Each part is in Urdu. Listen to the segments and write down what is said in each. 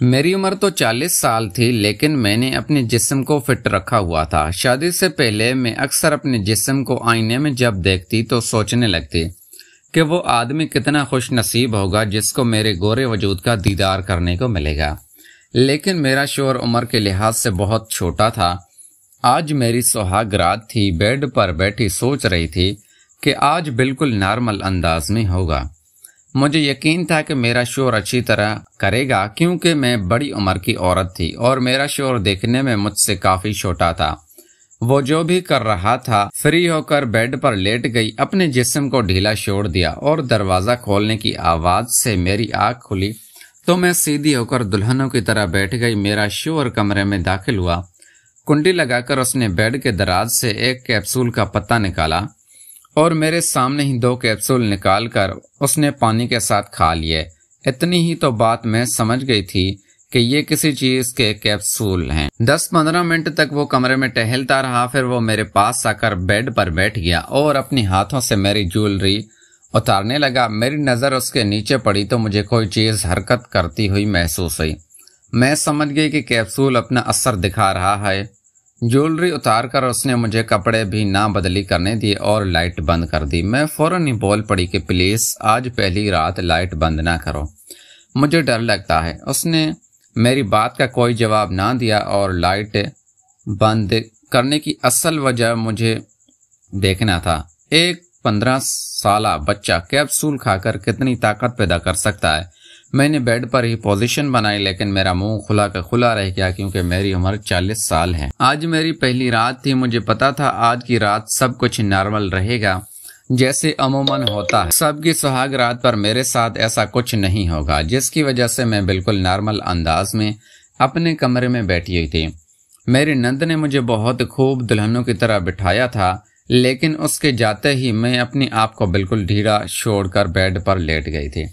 میری عمر تو 40 سال تھی، لیکن میں نے اپنے جسم کو فٹ رکھا ہوا تھا۔ شادی سے پہلے میں اکثر اپنے جسم کو آئینے میں جب دیکھتی تو سوچنے لگتی کہ وہ آدمی کتنا خوش نصیب ہوگا جس کو میرے گورے وجود کا دیدار کرنے کو ملے گا۔ لیکن میرا شوہر عمر کے لحاظ سے بہت چھوٹا تھا۔ آج میری سہاگ رات تھی، بیڈ پر بیٹھی سوچ رہی تھی کہ آج بالکل نارمل انداز میں ہوگا۔ مجھے یقین تھا کہ میرا شوہر اچھی طرح کرے گا، کیونکہ میں بڑی عمر کی عورت تھی اور میرا شوہر دیکھنے میں مجھ سے کافی چھوٹا تھا۔ وہ جو بھی کر رہا تھا، فری ہو کر بیڈ پر لیٹ گئی، اپنے جسم کو ڈھیلا چھوڑ دیا اور دروازہ کھولنے کی آواز سے میری آنکھ کھلی تو میں سیدھی ہو کر دلہنوں کی طرح بیٹھ گئی۔ میرا شوہر کمرے میں داخل ہوا، کنڈی لگا کر اس نے بیڈ کے دراز سے ایک کیپسول کا پتا نکالا اور میرے سامنے ہی 2 کیپسول نکال کر اس نے پانی کے ساتھ کھا لیے۔ اتنی ہی تو بات میں سمجھ گئی تھی کہ یہ کسی چیز کے کیپسول ہیں۔ 10-15 منٹ تک وہ کمرے میں ٹہلتا رہا، پھر وہ میرے پاس آ کر بیڈ پر بیٹھ گیا اور اپنی ہاتھوں سے میری جیولری اتارنے لگا۔ میری نظر اس کے نیچے پڑی تو مجھے کوئی چیز حرکت کرتی ہوئی محسوس ہوئی۔ میں سمجھ گئی کہ کیپسول اپنا اثر دکھا رہا ہے۔ جیولری اتار کر اس نے مجھے کپڑے بھی نہ بدلی کرنے دیے اور لائٹ بند کر دی۔ میں فوراً ہی بول پڑی کہ پلیز آج پہلی رات لائٹ بند نہ کرو، مجھے ڈر لگتا ہے۔ اس نے میری بات کا کوئی جواب نہ دیا اور لائٹ بند کرنے کی اصل وجہ مجھے دیکھنا تھا۔ ایک 15 سالہ بچہ کیپسول کھا کر کتنی طاقت پیدا کر سکتا ہے۔ میں نے بیڈ پر ہی پوزیشن بنائی، لیکن میرا منہ کھلا کا کھلا رہ گیا کیونکہ میری عمر 40 سال ہے۔ آج میری پہلی رات تھی، مجھے پتا تھا آج کی رات سب کچھ نارمل رہے گا جیسے عموماً ہوتا ہے۔ سب کی سہاگ رات پر میرے ساتھ ایسا کچھ نہیں ہوگا، جس کی وجہ سے میں بالکل نارمل انداز میں اپنے کمرے میں بیٹھی ہوئی تھی۔ میری نند نے مجھے بہت خوب دلہنوں کی طرح بٹھایا تھا، لیکن اس کے جاتے ہی میں اپنے آپ کو بالکل ڈھیلا چھوڑ کر بیڈ پر لیٹ گئی تھی۔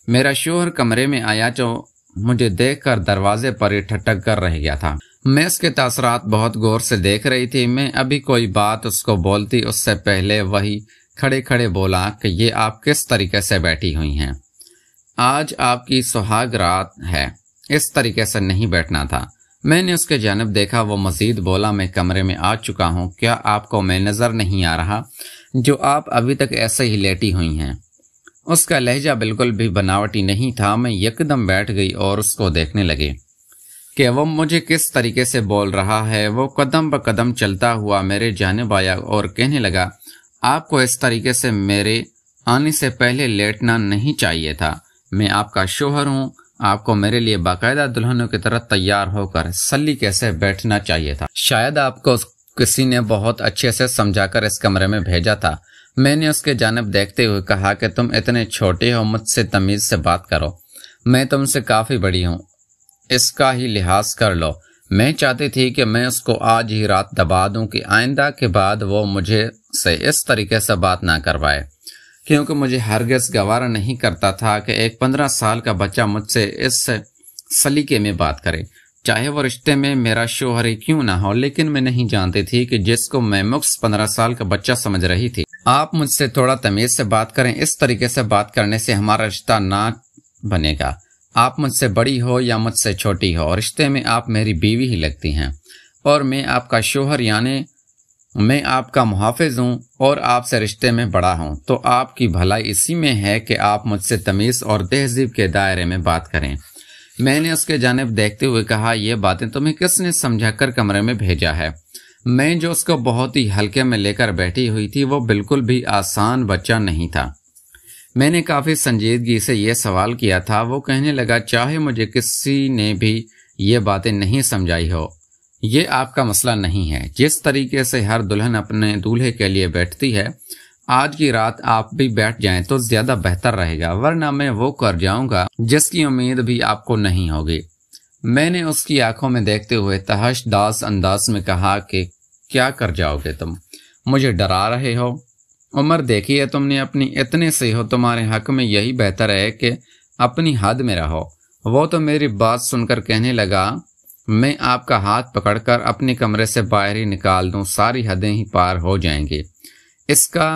میرا شوہر کمرے میں آیا جو مجھے دیکھ کر دروازے پر ہی ٹھٹک کر رہ گیا تھا۔ میں اس کے تاثرات بہت غور سے دیکھ رہی تھی۔ میں ابھی کوئی بات اس کو بولتی اس سے پہلے وہی کھڑے کھڑے بولا کہ یہ آپ کس طریقے سے بیٹھی ہوئی ہیں؟ آج آپ کی سہاگ رات ہے، اس طریقے سے نہیں بیٹھنا تھا۔ میں نے اس کے جانب دیکھا، وہ مزید بولا میں کمرے میں آ چکا ہوں، کیا آپ کو میں نظر نہیں آ رہا جو آپ ابھی تک ایسے ہی لیٹی ہوئی ہیں؟ اس کا لہجہ بالکل بھی بناوٹی نہیں تھا۔ میں یکدم بیٹھ گئی اور اس کو دیکھنے لگی کہ وہ مجھے کس طریقے سے بول رہا ہے۔ وہ قدم بقدم چلتا ہوا میرے جانب آیا اور کہنے لگا، آپ کو اس طریقے سے میرے آنے سے پہلے لیٹنا نہیں چاہیے تھا۔ میں آپ کا شوہر ہوں، آپ کو میرے لیے باقاعدہ دلہنوں کی طرح تیار ہو کر سلیقے سے بیٹھنا چاہیے تھا۔ شاید آپ کو کسی نے بہت اچھے سے سمجھا کر اس کمرے میں بھیجا تھا۔ میں نے اس کے جانب دیکھتے ہوئے کہا کہ تم اتنے چھوٹے ہو، مجھ سے تمیز سے بات کرو، میں تم سے کافی بڑی ہوں، اس کا ہی لحاظ کر لو۔ میں چاہتی تھی کہ میں اس کو آج ہی رات دبا دوں کہ آئندہ کے بعد وہ مجھے سے اس طریقے سے بات نہ کروائے، کیونکہ مجھے ہرگز گوارا نہیں کرتا تھا کہ ایک 15 سال کا بچہ مجھ سے اس سلیقے میں بات کرے، چاہے وہ رشتے میں میرا شوہر ہی کیوں نہ ہو۔ لیکن میں نہیں جانتی تھی کہ جس کو میں مخص 15 سال کا بچہ سمجھ رہی تھی، آپ مجھ سے تھوڑا تمیز سے بات کریں۔ اس طریقے سے بات کرنے سے ہمارا رشتہ نہ بنے گا۔ آپ مجھ سے بڑی ہو یا مجھ سے چھوٹی ہو، رشتے میں آپ میری بیوی ہی لگتی ہیں اور میں آپ کا شوہر، یعنی میں آپ کا محافظ ہوں اور آپ سے رشتے میں بڑا ہوں، تو آپ کی بھلائی اسی میں ہے کہ آپ مجھ سے تمیز اور تہذیب کے دائرے میں بات کریں۔ میں نے اس کے جانب دیکھتے ہوئے کہا، یہ باتیں تمہیں کس نے سمجھا کر کمرے میں بھیجا ہے؟ میں جو اس کو بہت ہی ہلکے میں لے کر بیٹھی ہوئی تھی، وہ بالکل بھی آسان بچہ نہیں تھا۔ میں نے کافی سنجیدگی سے یہ سوال کیا تھا۔ وہ کہنے لگا، چاہے مجھے کسی نے بھی یہ باتیں نہیں سمجھائی ہو، یہ آپ کا مسئلہ نہیں ہے۔ جس طریقے سے ہر دلہن اپنے دولہے کے لیے بیٹھتی ہے، آج کی رات آپ بھی بیٹھ جائیں تو زیادہ بہتر رہے گا، ورنہ میں وہ کر جاؤں گا جس کی امید بھی آپ کو نہیں ہوگی۔ میں نے اس کی آنکھوں میں دیکھتے ہوئے تحش داس انداز میں کہا کہ کیا کر جاؤ گے تم؟ مجھے ڈرا رہے ہو؟ عمر دیکھی ہے تم نے اپنی، اتنے سے ہو، تمہارے حق میں یہی بہتر ہے کہ اپنی حد میں رہو۔ وہ تو میری بات سن کر کہنے لگا، میں آپ کا ہاتھ پکڑ کر اپنے کمرے سے باہر ہی نکال دوں، ساری حدیں ہی پار ہو جائیں گی۔ اس کا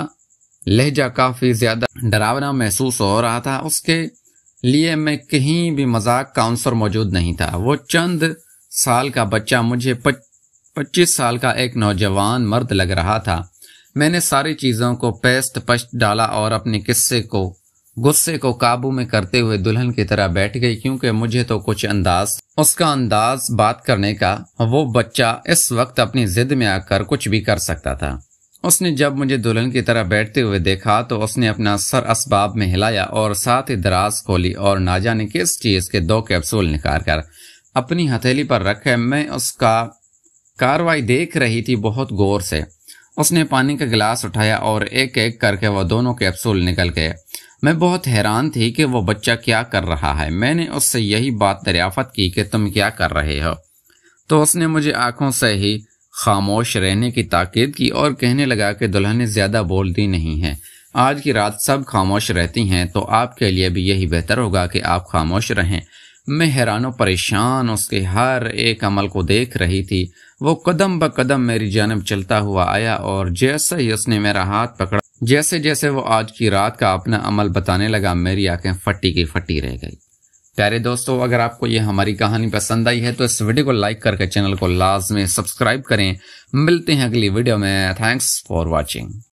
لہجہ کافی زیادہ ڈراونا محسوس ہو رہا تھا۔ اس کے لیے میں کہیں بھی مذاق کا عنصر موجود نہیں تھا۔ وہ چند سال کا بچہ مجھے 25 سال کا ایک نوجوان مرد لگ رہا تھا۔ میں نے ساری چیزوں کو پیست پشت ڈالا اور اپنے غصے کو قابو میں کرتے ہوئے دلہن کی طرح بیٹھ گئی، کیونکہ مجھے تو کچھ اس کا انداز بات کرنے کا، وہ بچہ اس وقت اپنی ضد میں آ کر کچھ بھی کر سکتا تھا۔ اس نے جب مجھے دلہن کی طرح بیٹھتے ہوئے دیکھا تو اس نے اپنا سر اسباب میں ہلایا اور ساتھ ہی دراز کھولی اور نہ جانے کس چیز کے 2 کیپسول نکال کر اپنی ہتھیلی پر رکھے۔ میں اس کا کاروائی دیکھ رہی تھی بہت غور سے۔ اس نے پانی کا گلاس اٹھایا اور ایک ایک کر کے وہ دونوں کیپسول نکل گئے۔ میں بہت حیران تھی کہ وہ بچہ کیا کر رہا ہے۔ میں نے اس سے یہی بات دریافت کی کہ تم کیا کر رہے ہو، تو اس نے مجھے آنکھوں سے ہی خاموش رہنے کی تاکید کی اور کہنے لگا کہ دلہنیں زیادہ بولتی نہیں ہیں، آج کی رات سب خاموش رہتی ہیں، تو آپ کے لیے بھی یہی بہتر ہوگا کہ آپ خاموش رہیں۔ میں حیران و پریشان اس کے ہر ایک عمل کو دیکھ رہی تھی۔ وہ قدم بقدم میری جانب چلتا ہوا آیا اور جیسے ہی اس نے میرا ہاتھ پکڑا، جیسے وہ آج کی رات کا اپنا عمل بتانے لگا، میری آنکھیں پھٹی کی پھٹی رہ گئی۔ پیارے دوستو، اگر آپ کو یہ ہماری کہانی پسند آئی ہے تو اس ویڈیو کو لائک کر کے چینل کو لازمی سبسکرائب کریں۔ ملتے ہیں اگلی ویڈیو میں۔ Thanks for watching.